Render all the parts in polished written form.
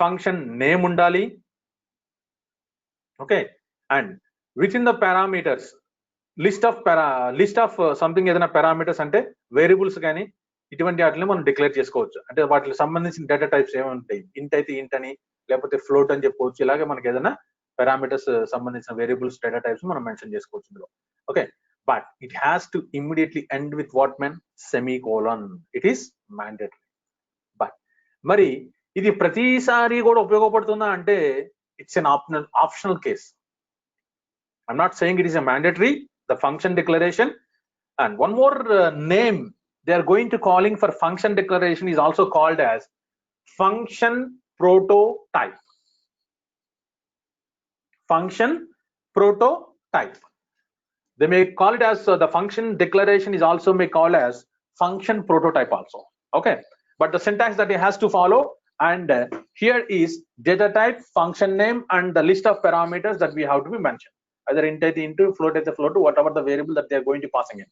function name undali. Okay, and within the parameters list of something ఏదైనా parameters అంటే variables కానీ ఇటువంటి వాటిని మనం డిక్లేర్ చేసుకోవచ్చు. అంటే వాటికి సంబంధించిన డేటా టైప్స్ ఏమి ఉంటాయి, ఇంట్ అయితే ఇంట్ అని, లేకపోతే ఫ్లోట్ అని చెప్పవచ్చు. ఇలాగే మనకి ఏదైనా పారామీటర్స్ సంబంధించిన వేరియబుల్స్ డేటా టైప్స్ మనం మెన్షన్ చేసుకోవచ్చు ఇందులో. Okay, but it has to immediately end with what men semicolon. It is mandatory. But మరి ఇది ప్రతిసారి కూడా ఉపయోగపడుతుందా అంటే it's an optional case. I'm not saying it is a mandatory, the function declaration. And one more name they are going to calling for function declaration is also called as function prototype. Function prototype. They may call it as the function declaration is also may call as function prototype also. Okay, but the syntax that it has to follow, and here is data type, function name, and the list of parameters that we have to be mentioned. Either int అయితే into, float అయితే float, whatever the variable that they are going to passing in.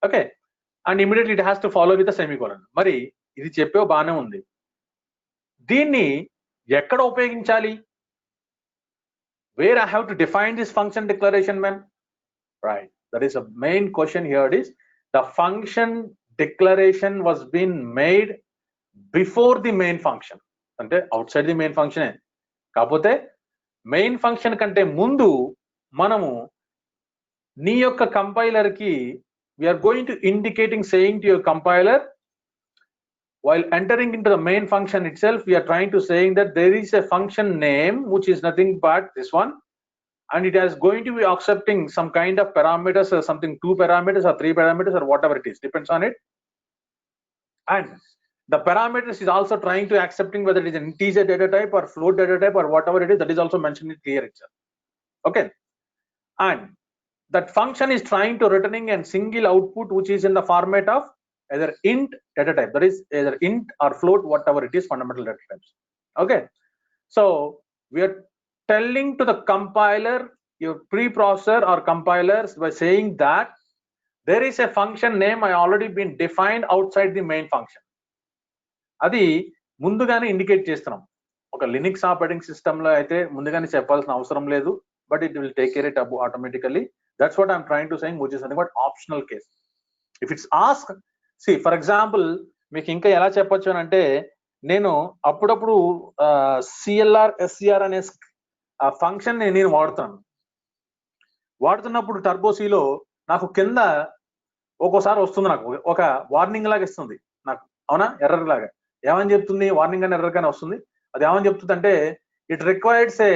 Okay, and immediately it has to follow with a semicolon. మరి ఇది చెప్పే బాగానే ఉంది, దీన్ని ఎక్కడ ఉపయోగించాలి? Where I have to define this function declaration, man? Right, that is a main question here. It is the function declaration was being made before the main function. అంటే outside the main function. కాకపోతే main function కంటే ముందు మనము నీ యొక్క compiler కి we are going to indicating saying to your compiler while entering into the main function itself, we are trying to saying that there is a function name which is nothing but this one, and it is going to be accepting some kind of parameters or something, 2 parameters or 3 parameters or whatever it is, depends on it. And the parameters is also trying to accepting whether it is an integer data type or float data type or whatever it is, that is also mentioned in clear itself. Okay, and that function is trying to returning a single output which is in the format of either int data type, that is either int or float, whatever it is, fundamental data types. Okay, so we are telling to the compiler, your preprocessor or compilers, by saying that there is a function name I already been defined outside the main function. అది ముందుగానే indicate చేస్తున్నాం. ఒక Linux operating system లో అయితే ముందుగానే చెప్పాల్సిన అవసరం లేదు, but it will take care it automatically. That's what I'm trying to saying, which is nothing but optional case. If it's asked, see for example, మీకు ఇంకా ఎలా చెప్పొచ్చు అని అంటే, నేను అప్పుడప్పుడు CLR SCR అనే ఫంక్షన్ నేను వాడుతున్నప్పుడు టర్బో సిలో నాకు కింద ఒక్కోసారి వస్తుంది, నాకు ఒక వార్నింగ్ లాగా ఇస్తుంది నాకు, అవునా, ఎర్రర్ లాగా. ఏమని చెప్తుంది? వార్నింగ్ అని ఎర్రర్ గానే వస్తుంది. అది ఏమని చెప్తుంది అంటే it requires a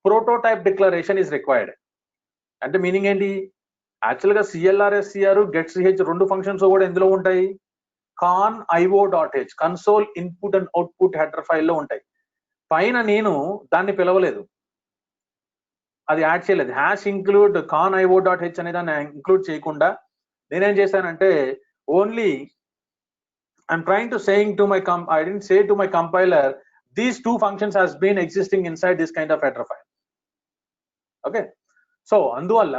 prototype declaration is required. అంటే మీనింగ్ ఏంటి? యాక్చువల్ గా CLR/SCR get.ch రెండు ఫంక్షన్స్ కూడా ఎందులో ఉంటాయి? con.io.h console input and output header ఫైల్లో ఉంటాయి. పైన నేను దాన్ని పిలవలేదు, అది యాడ్ చేయలేదు. #include con.io.h అనే దాన్ని ఇంక్లూడ్ చేయకుండా నేనేం చేశానంటే only I'm trying to saying to my I didn't say to my compiler these 2 functions has been existing inside this kind of header file. Okay, so అందువల్ల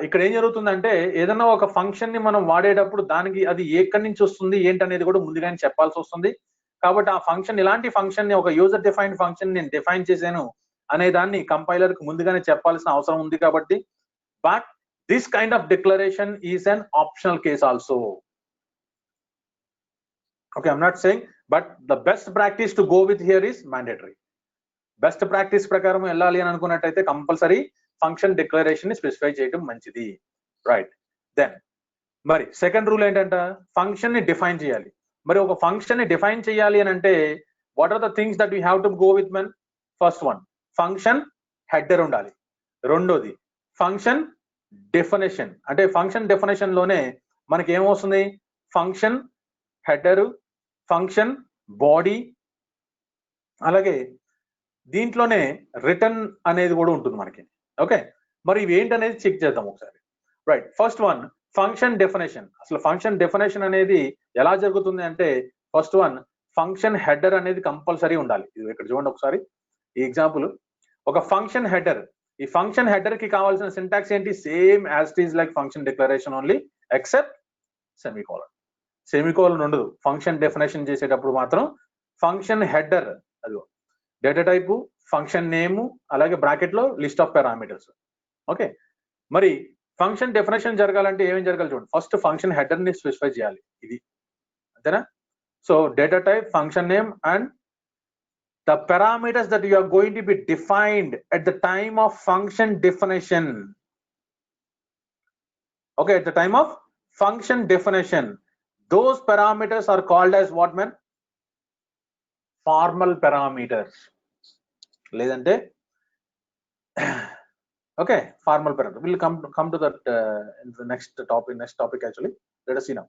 ఇక్కడ ఏం జరుగుతుందంటే ఏదైనా ఒక ఫంక్షన్ ని మనం వాడేటప్పుడు దానికి అది ఎక్కడి నుంచి వస్తుంది ఏంటనేది కూడా ముందుగానే చెప్పాల్సి వస్తుంది. కాబట్టి ఆ ఫంక్షన్, ఇలాంటి ఫంక్షన్ ని, ఒక యూజర్ డిఫైన్డ్ ఫంక్షన్ నేను డిఫైన్ చేశాను అనే దాన్ని కంపైలర్ కు ముందుగానే చెప్పాల్సిన అవసరం ఉంది. కాబట్టి but this kind of declaration is an optional case also. Okay, I'm not saying, but the best practice to go with here is mandatory. Best practice ప్రకారం వెళ్ళాలి అని అనుకున్నట్టయితే కంపల్సరీ ఫంక్షన్ డిక్లరేషన్ ని స్పెసిఫై చేయడం మంచిది. రైట్, దెన్ మరి second rule ఏంటంటే function ని డిఫైన్ చేయాలి. మరి ఒక ఫంక్షన్ ని డిఫైన్ చేయాలి అని అంటే what are the things that we have to go with man? First one, function header ఉండాలి. రెండోది ఫంక్షన్ డెఫినేషన్. అంటే ఫంక్షన్ డెఫినేషన్ లోనే మనకి ఏమొస్తుంది? ఫంక్షన్ హెడర్, ఫంక్షన్ బాడీ, అలాగే దీంట్లోనే రిటర్న్ అనేది కూడా ఉంటుంది మనకి. ఓకే, మరి ఇవి ఏంటనేది చెక్ చేద్దాం ఒకసారి. Right, first one function definition. అసలు ఫంక్షన్ డెఫినేషన్ అనేది ఎలా జరుగుతుంది అంటే ఫస్ట్ వన్ ఫంక్షన్ హెడర్ అనేది కంపల్సరీ ఉండాలి. ఇది ఇక్కడ చూడండి ఒకసారి ఈ ఎగ్జాంపుల్. ఒక ఫంక్షన్ హెడర్, ఈ ఫంక్షన్ హెడర్ కి కావాల్సిన సింటాక్స్ ఏంటి? Same as it is like function declaration only, except semicolon. Semicolon ఉండదు. ఫంక్షన్ డెఫినేషన్ చేసేటప్పుడు మాత్రం ఫంక్షన్ హెడర్, అదిగో డేటా టైప్, ఫంక్షన్ నేమ్, అలాగే బ్రాకెట్ లో లిస్ట్ ఆఫ్ పారామీటర్స్. ఓకే, మరి ఫంక్షన్ డెఫినేషన్ జరగాలంటే ఏమేం జరగాలి చూడండి. ఫస్ట్ ఫంక్షన్ హెడర్ ని స్పెసిఫై చేయాలి, ఇది అంతేనా. So data type, function name and the parameters that you are going to be defined at the time of function definition. Okay, at the time of function definition, those parameters are called as what, man? Formal parameters. Ledante okay, formal parameter. We'll come to that in the next topic actually. Let us see now.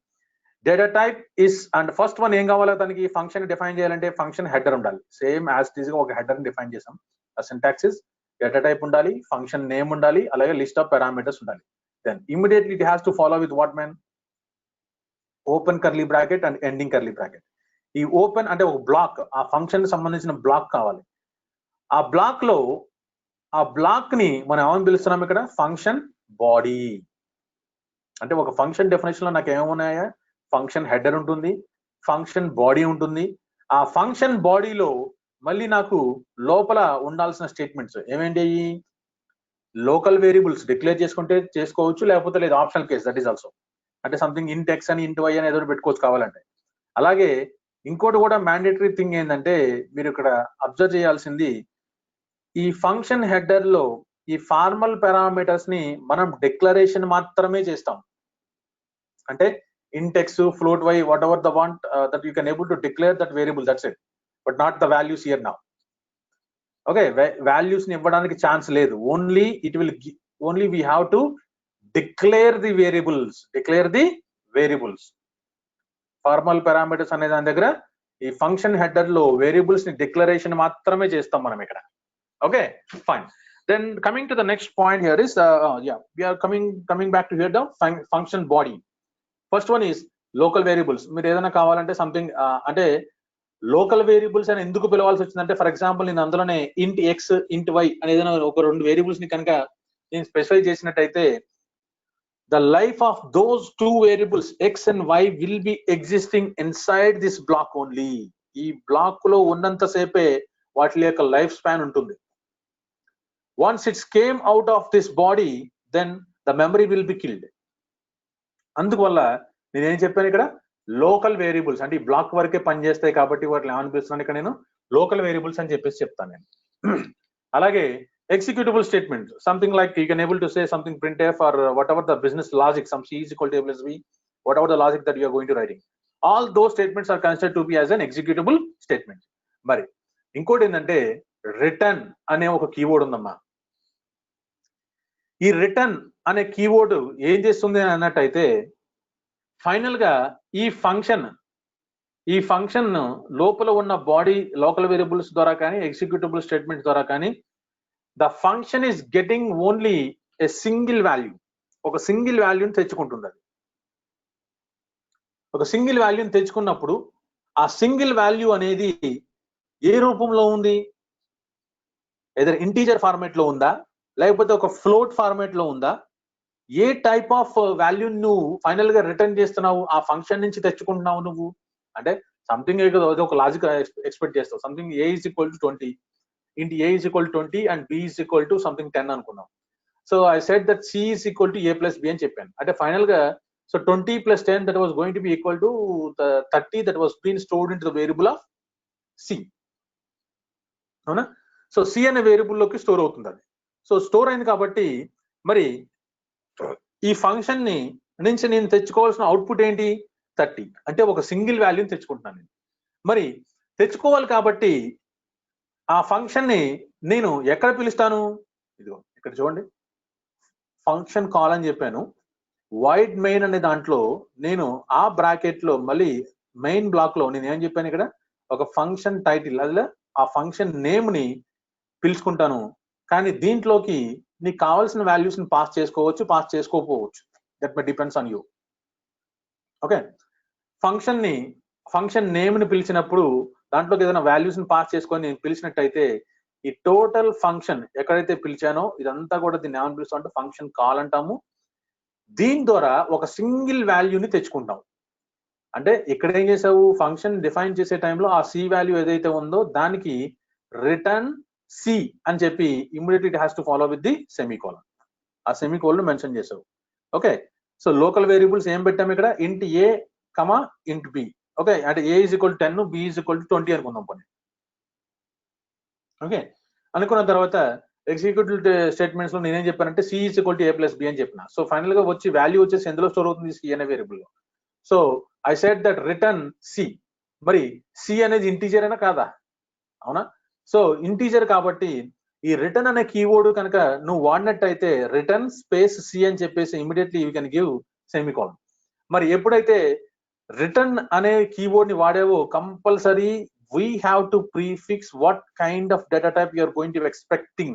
Data type is, and first one ఏం కావాలో దానికి function define చేయాలంటే function header ఉండాలి. Same as it is గా ఒక header ని define చేసాం. ఆ సింటాక్స్ ఇస్ డేటా టైప్ ఉండాలి, ఫంక్షన్ నేమ్ ఉండాలి, అలాగే లిస్ట్ ఆఫ్ పారామీటర్స్ ఉండాలి. Then immediately it has to follow with what man? Open curly bracket and ending curly bracket. ఈ ఓపెన్ అంటే ఒక బ్లాక్, ఆ ఫంక్షన్ సంబంధించిన బ్లాక్ కావాలి. ఆ బ్లాక్ ని మనం ఏమని పిలుస్తున్నాం ఇక్కడ? Function body. అంటే ఒక ఫంక్షన్ డెఫినేషన్ లో నాకు ఏమున్నాయా? ఫంక్షన్ హెడర్ ఉంటుంది, ఫంక్షన్ బాడీ ఉంటుంది. ఆ ఫంక్షన్ బాడీలో మళ్ళీ నాకు లోపల ఉండాల్సిన స్టేట్మెంట్స్ ఏమేంటి? లోకల్ వేరియబుల్స్ డిక్లేర్ చేసుకుంటే చేసుకోవచ్చు, లేకపోతే లేదు optional case, that is also. అంటే సంథింగ్ ఇంట్ ఎక్స్ అని ఇంట్ వై అని ఏదో పెట్టుకోవచ్చు కావాలంటే. అలాగే ఇంకోటి కూడా మ్యాండేటరీ థింగ్ ఏంటంటే మీరు ఇక్కడ అబ్జర్వ్ చేయాల్సింది, ఈ ఫంక్షన్ హెడర్ లో ఈ ఫార్మల్ పారామీటర్స్ ని మనం డిక్లరేషన్ మాత్రమే చేస్తాం. అంటే int x, float y, whatever the want that you can able to declare that variable, that's it, but not the values here now. Okay, values ni ఇవ్వడానికి chance లేదు. only we have to declare the variables. Formal parameters అనే దాని దగ్గర ఈ function header లో variables ని declaration మాత్రమే చేస్తాం మనం ఇక్కడ. Okay, fine. Then coming to the next point here is we are coming back to here the function body. First one is local variables. మీరు ఏదైనా కావాలంటే సంథింగ్ అంటే లోకల్ వేరియబుల్స్ అని ఎందుకు పిలవాల్సి వచ్చిందంటే, ఫర్ ఎగ్జాంపుల్ నేను అందులోనే ఇంట్ ఎక్స్, ఇంట్ వై అనేది ఒక రెండు వేరియబుల్స్ ని కనుక నేను స్పెసిఫై చేసినట్టయితే, the life of those two variables X and Y will be existing inside this block only. ఈ బ్లాక్ లో ఉన్నంతసేపే వాటి యొక్క లైఫ్ స్పాన్ ఉంటుంది. Once it's came out of this body, then the memory will be killed. అందువల్ల నేనేం చెప్పాను ఇక్కడ? లోకల్ వేరియబుల్స్ అంటే ఈ బ్లాక్ వరకే పనిచేస్తాయి కాబట్టి వాటిని ఏమని పిలుస్తున్నాను ఇక్కడ నేను? లోకల్ వేరియబుల్స్ అని చెప్పేసి చెప్తాను నేను. అలాగే executable statement, something like you can able to say something printf or whatever the business logic, some c is equal to a plus b, whatever the logic that you are going to writing, all those statements are considered to be as an executable statement. మరి ఇంకోటి ఏంటంటే return అనే ఒక keyword ఉందమ్మా. ఈ return అనే keyword ఏం చేస్తుంది అని అన్నట్టయితే, ఫైనల్ గా ఈ ఫంక్షన్ లోపల ఉన్న బాడీ లోకల్ వేరియబుల్స్ ద్వారా కానీ ఎగ్జిక్యూటబుల్ స్టేట్మెంట్స్ ద్వారా కానీ the function is getting only a single value, ఒక సింగిల్ వాల్యూని తెచ్చుకుంటుంది. అది ఒక సింగిల్ వాల్యూని తెచ్చుకున్నప్పుడు ఆ సింగిల్ వాల్యూ అనేది ఏ రూపంలో ఉంది? ఏదైనా ఇంటీజర్ ఫార్మాట్ లో ఉందా, లేకపోతే ఒక ఫ్లోట్ ఫార్మాట్ లో ఉందా? ఏ టైప్ ఆఫ్ వాల్యూ నువ్వు ఫైనల్ గా రిటర్న్ చేస్తున్నావు, ఆ ఫంక్షన్ నుంచి తెచ్చుకుంటున్నావు నువ్వు అంటే సంథింగ్ ఒక లాజిక్ ఎక్స్పెక్ట్ చేస్తావు. Something a is equal to 20, ఇంటి a is equal to 20 and b is equal to something 10 అనుకున్నాం. So I said that c is equal to a plus b అని చెప్పాను. అంటే ఫైనల్ గా so 20 plus 10 that was going to be equal to the 30 that was being stored into the variable of c. అవునా? So c అనే variable లోకి store అవుతుంది అది. So store అయింది కాబట్టి మరి ఈ ఫంక్షన్ ని నుంచి నేను తెచ్చుకోవాల్సిన అవుట్పుట్ ఏంటి? 30. అంటే ఒక సింగిల్ వాల్యూని తెచ్చుకుంటున్నాను నేను. మరి తెచ్చుకోవాలి కాబట్టి ఆ ఫంక్షన్ ని నేను ఎక్కడ పిలుస్తాను? ఇదిగో ఇక్కడ చూడండి, ఫంక్షన్ కాల్ అని చెప్పాను. వైడ్ మెయిన్ అనే దాంట్లో నేను ఆ బ్రాకెట్ లో మళ్ళీ మెయిన్ బ్లాక్ లో నేను ఏం చెప్పాను ఇక్కడ? ఒక ఫంక్షన్ టైటిల్, అదిలో ఆ ఫంక్షన్ నేమ్ ని పిలుచుకుంటాను. కానీ దీంట్లోకి నీకు కావాల్సిన వాల్యూస్ ని పాస్ చేసుకోవచ్చు, పాస్ చేసుకోకపోవచ్చు. That may depends on you. Okay, function name ని పిలిచినప్పుడు దాంట్లోకి ఏదైనా వాల్యూస్ ని పాస్ చేసుకొని నేను పిలిచినట్టయితే ఈ టోటల్ ఫంక్షన్ ఎక్కడైతే పిలిచానో ఇదంతా కూడా దీన్ని ఏమని పిలుస్తాం అంటే ఫంక్షన్ కాల్ అంటాము. దీని ద్వారా ఒక సింగిల్ వాల్యూని తెచ్చుకుంటాం. అంటే ఇక్కడ ఏం చేసావు, ఫంక్షన్ డిఫైన్ చేసే టైంలో ఆ సి వాల్యూ ఏదైతే ఉందో దానికి రిటర్న్ సి అని చెప్పి immediately it has to follow with the semicolon. ఆ సెమీకోలన్ మెన్షన్ చేసావు. ఓకే, సో లోకల్ వేరియబుల్స్ ఏం పెట్టాము ఇక్కడ, ఇంట్ ఏ కమా ఇంట్ బి. ఓకే, అంటే a is equal to 10, b is equal to 20 అనుకుందాం పని. ఓకే, అనుకున్న తర్వాత ఎగ్జిక్యూటివ్ స్టేట్మెంట్స్ లో నేనేం చెప్పానంటే C is equal to A plus B అని చెప్పిన. సో ఫైనల్ గా వచ్చి వాల్యూ వచ్చేసి ఎందులో స్టోర్ అవుతుంది, సి అనే వేరియబుల్ లో. So I said that return C. మరి సి అనేది ఇంటీజర్ అయినా కాదా, అవునా? సో ఇంటీజర్ కాబట్టి ఈ రిటర్న్ అనే కీవర్డ్ కనుక నువ్వు వాడినట్టయితే రిటర్న్ స్పేస్ సి అని చెప్పేసి immediately you can give semicolon. మరి ఎప్పుడైతే రిటర్న్ అనే కీవర్డ్ ని వాడేవో compulsory we have to prefix what kind of data type you are going to be expecting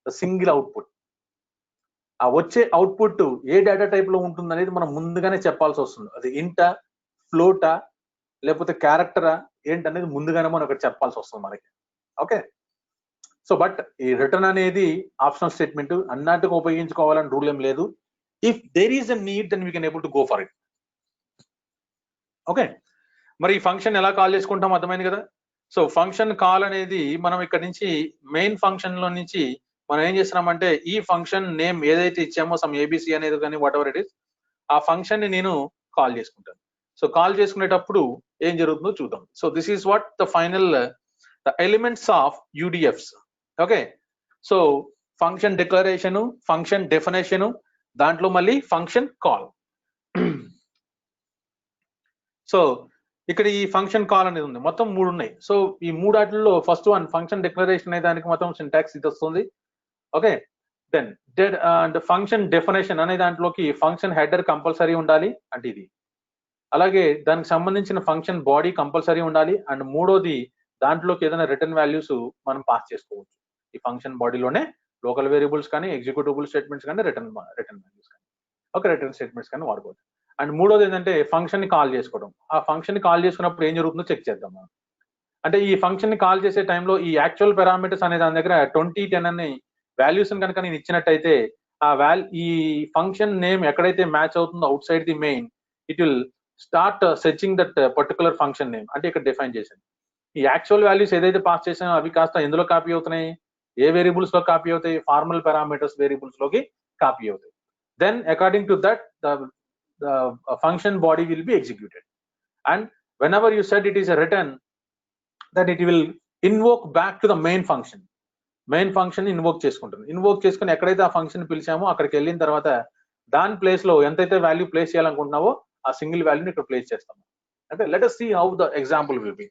the single output. ఆ వచ్చే అవుట్పుట్ ఏ డేటా టైప్ లో ఉంటుంది అనేది మనం ముందుగానే చెప్పాల్సి వస్తుంది. అది ఇంటా, ఫ్లోటా, లేకపోతే క్యారెక్టరా ఏంటనేది ముందుగానే మనం ఇక్కడ చెప్పాల్సి వస్తుంది మనకి. ఓకే, సో బట్ ఈ రిటర్న్ అనేది ఆప్షనల్ స్టేట్మెంట్, అన్నట్టుగా ఉపయోగించుకోవాలని రూల్ ఏం లేదు. If there is a need then we can able to go for it. Okay, మరి ఈ ఫంక్షన్ ఎలా కాల్ చేసుకుంటాం అర్థమైంది కదా. సో ఫంక్షన్ కాల్ అనేది మనం ఇక్కడ నుంచి మెయిన్ ఫంక్షన్ లో నుంచి మనం ఏం చేస్తున్నామంటే ఈ ఫంక్షన్ నేమ్ ఏదైతే ఇచ్చామో సమ్ ఏబిసి అనేది కానీ వాట్ ఎవర్ ఇట్ ఇస్, ఆ ఫంక్షన్ ని నేను కాల్ చేసుకుంటాను. సో కాల్ చేసుకునేటప్పుడు ఏం జరుగుతుందో చూద్దాం. So this is what the final the elements of UDFs. Okay, so function declaration, function definition, దాంట్లో మళ్ళీ ఫంక్షన్ కాల్. సో ఇక్కడ ఈ ఫంక్షన్ కాల్ అనేది ఉంది, మొత్తం 3 ఉన్నాయి. సో ఈ 3 వాటిల్లో ఫస్ట్ వన్ ఫంక్షన్ డిక్లరేషన్ అనే దానికి మొత్తం సింటాక్స్ ఇది వస్తుంది. Okay, then and function definition అనే దాంట్లోకి ఫంక్షన్ హెడర్ కంపల్సరీ ఉండాలి అంటే ఇది. అలాగే దానికి సంబంధించిన ఫంక్షన్ బాడీ కంపల్సరీ ఉండాలి. అండ్ మూడోది దాంట్లోకి ఏదైనా రిటర్న్ వాల్యూస్ మనం పాస్ చేసుకోవచ్చు ఈ ఫంక్షన్ బాడీలోనే, లోకల్ వేరియబుల్స్ కానీ, ఎగ్జిక్యూటబుల్ స్టేట్మెంట్స్ కానీ, రిటర్న్ వాల్యూస్ కానీ, ఓకే, రిటర్న్ స్టేట్మెంట్స్ కానీ వాడుకోవచ్చు. అండ్ మూడోది ఏంటంటే ఫంక్షన్ ని కాల్ చేసుకోవడం. ఆ ఫంక్షన్ ని కాల్ చేసుకున్నప్పుడు ఏం జరుగుతుందో చెక్ చేద్దాం మనం. అంటే ఈ ఫంక్షన్ ని కాల్ చేసే టైంలో ఈ యాక్చువల్ పారామీటర్స్ అనే దాని దగ్గర 20, 10 అనే వాల్యూస్ కనుక నేను ఇచ్చినట్టయితే ఆ ఈ ఫంక్షన్ నేమ్ ఎక్కడైతే మ్యాచ్ అవుతుందో outside the main, it will start searching that particular function name. అంటే ఇక్కడ డిఫైన్ చేశాను ఈ యాక్చువల్ వాల్యూస్ ఏదైతే పాస్ చేసానో అవి కాస్త ఎందులో కాపీ అవుతున్నాయి, ఏ వేరియబుల్స్ లో కాపీ అవుతాయి, ఫార్మల్ పారామీటర్స్ వేరియబుల్స్ లోకి కాపీ అవుతాయి. Then according to that the function body will be executed, and whenever you said it is a return, then it will invoke back to the main function. Main function invoke చేసుకుంటుంది. Invoke చేసుకుని ఎక్కడైతే ఆ function పిలిచామో అక్కడికి వెళ్ళిన తర్వాత దాని place లో ఎంతైతే వాల్యూ ప్లేస్ చేయాలనుకుంటున్నావో ఆ సింగిల్ వాల్యూని ఇక్కడ ప్లేస్ చేస్తాము. అంటే let us see how the example will be.